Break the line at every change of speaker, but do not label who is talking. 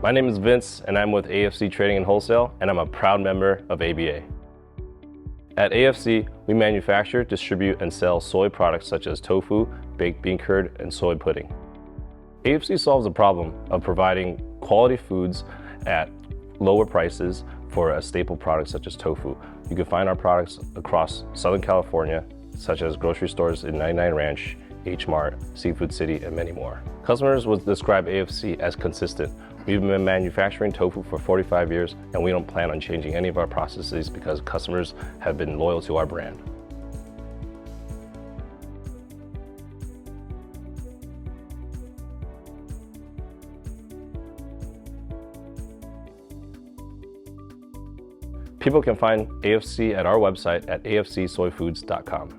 My name is Vince, and I'm with AFC Trading and Wholesale, and I'm a proud member of ABA. At AFC, we manufacture, distribute, and sell soy products such as tofu, baked bean curd, and soy pudding. AFC solves the problem of providing quality foods at lower prices for a staple product such as tofu. You can find our products across Southern California, such as grocery stores in 99 Ranch, H Mart, Seafood City, and many more. Customers would describe AFC as consistent. We've been manufacturing tofu for 45 years, and we don't plan on changing any of our processes because customers have been loyal to our brand. People can find AFC at our website at afcsoyfoods.com.